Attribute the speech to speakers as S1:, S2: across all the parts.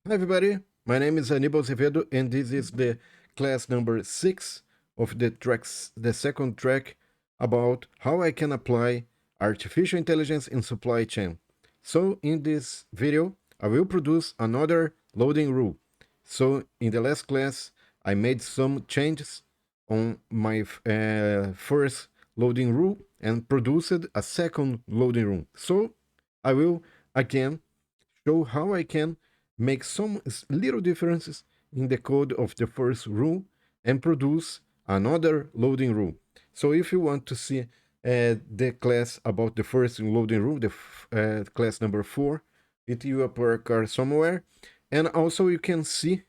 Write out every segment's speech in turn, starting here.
S1: Hi everybody, my name is Anibalazevedo and this is the class number 6 of the second track about how I can apply artificial intelligence in supply chain. So in this video, I will produce another loading rule. So in the last class, I made some changes on my first loading rule and produced a second loading rule. So I will again show how I can make some little differences in the code of the first rule and produce another loading rule. So if you want to see the class about the first loading rule, the class number 4, it will appear somewhere. And also you can see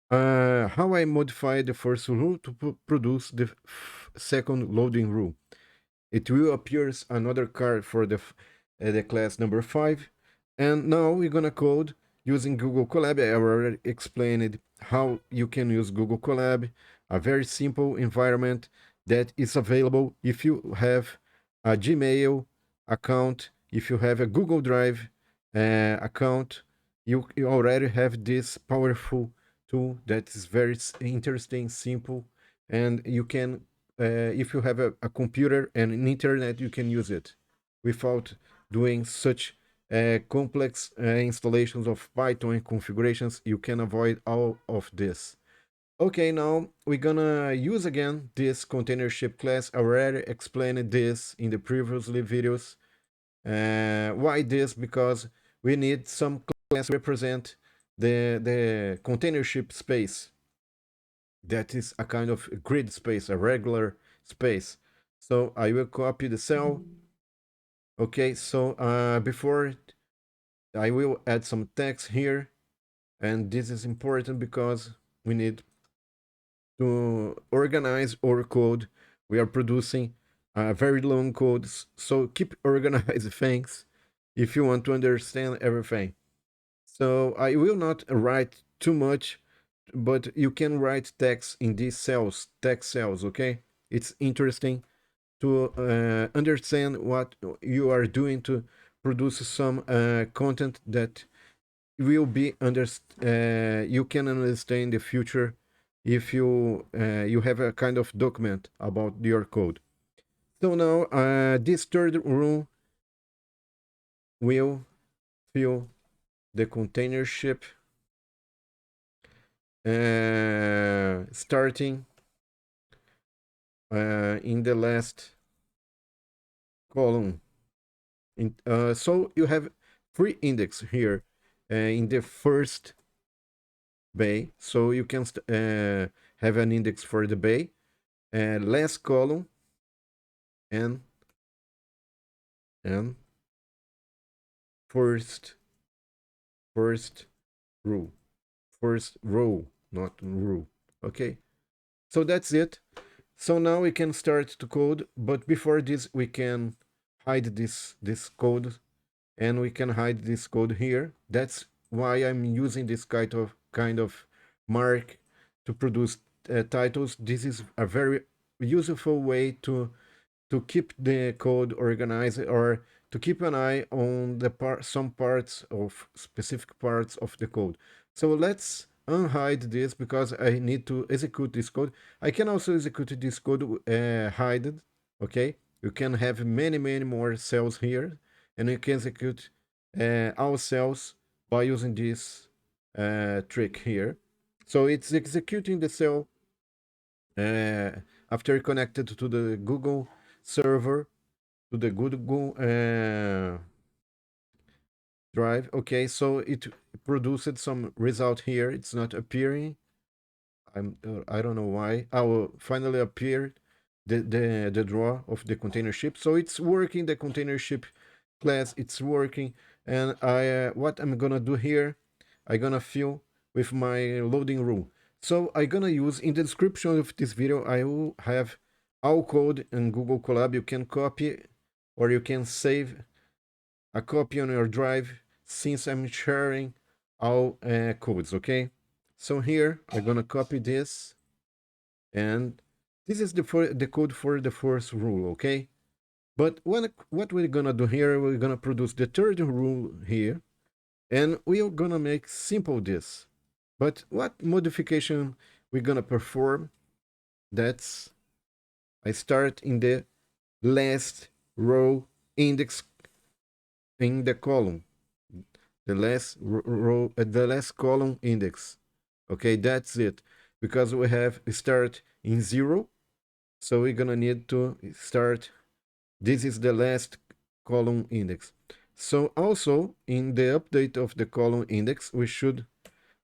S1: how I modify the first rule to produce the second loading rule. It will appear another card for the class number 5. And now we're gonna code using Google Colab. I already explained how you can use Google Colab, a very simple environment that is available if you have a Gmail account, if you have a Google Drive account, you already have this powerful tool that is very interesting, simple, and you can if you have a computer and an internet, you can use it without doing such complex installations of Python configurations. You can avoid all of this. Okay, now we're gonna use again this container ship class. I already explained this in the previously videos. Why this? Because we need some class to represent the container ship space that is a kind of grid space, a regular space. So I will copy the cell. Okay, so before I will add some text here, and this is important because we need to organize our code. We are producing very long codes, so keep organized things if you want to understand everything. So I will not write too much, but you can write text in these cells, text cells, okay? It's interesting to understand what you are doing to produce some content that will be you can understand in the future if you have a kind of document about your code. So now this third rule will fill the container ship starting in the last column. So you have three index here in the first bay. So you can have an index for the bay, last column, and and first first row, first row, not row. Okay, so that's it. So now we can start to code, but before this we can hide this code, and we can hide this code here. That's why I'm using this kind of mark to produce titles. This is a very useful way to keep the code organized, or to keep an eye on some parts of specific parts of the code. So let's unhide this because I need to execute this code. I can also execute this code hidden. Okay, you can have many more cells here, and you can execute all cells by using this trick here. So it's executing the cell uh, after connected to the Google server, to the Google Drive. Okay, so it produced some result here. It's not appearing. I don't know why. I will finally appeared the draw of the container ship. So it's working. The container ship class, it's working. And I what I'm gonna do here, I'm gonna fill with my loading rule. So I'm gonna use in the description of this video, I will have all code in Google Colab. You can copy or you can save a copy on your drive since I'm sharing all codes, okay? So here I'm gonna copy this, and this is the code for the first rule, okay? But what we're gonna do here, we're gonna produce the third rule here. And we're gonna make simple this. But what modification we're gonna perform? That's I start in the last row index in the column, the last row, the last column index. Okay, that's it. Because we have start in 0, so we're gonna need to start. This is the last column index. So also in the update of the column index, we should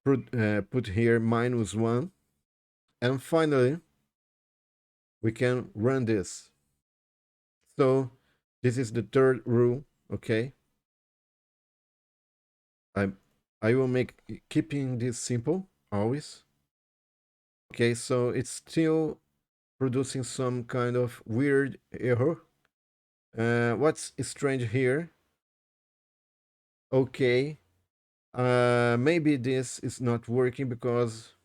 S1: put here -1. And finally, we can run this. So this is the third rule, okay? I I will make keeping this simple always. Okay, so it's still producing some kind of weird error. What's strange here? Okay, maybe this is not working because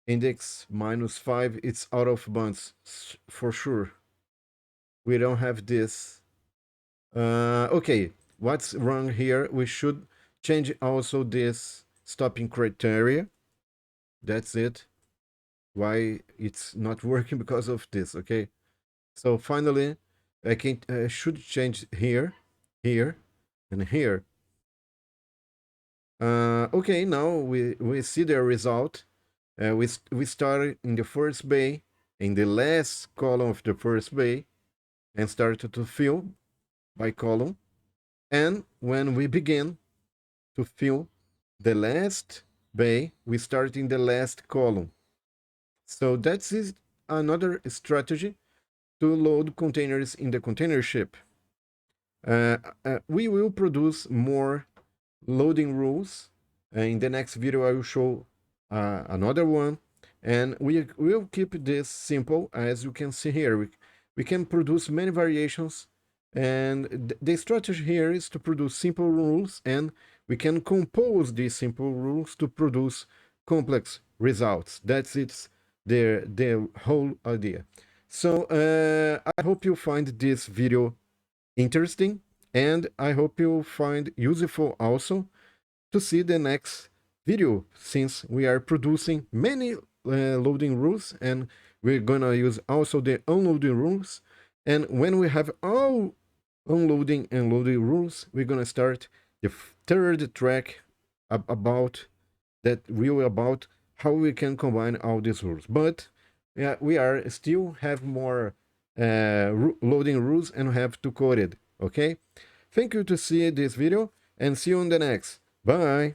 S1: index -5, it's out of bounds for sure. We don't have this. Okay, what's wrong here? We should change also this stopping criteria. That's it. Why it's not working because of this, okay? So finally, I should change here, here, and here. Okay, now we see the result. We started in the first bay, in the last column of the first bay, and started to fill by column. And when we begin to fill the last bay, we start in the last column. So that's another strategy to load containers in the container ship. We will produce more loading rules. In the next video, I will show another one. And we will keep this simple, as you can see here. We can produce many variations. And the strategy here is to produce simple rules, and we can compose these simple rules to produce complex results. That's the whole idea. So I hope you find this video interesting, and I hope you find useful also to see the next video, since we are producing many loading rules, and we're gonna use also the unloading rules. And when we have all unloading and loading rules, we're gonna start the third track about about how we can combine all these rules. But yeah, we are still have more loading rules and have to code it. Okay, thank you to see this video, and see you on the next. Bye.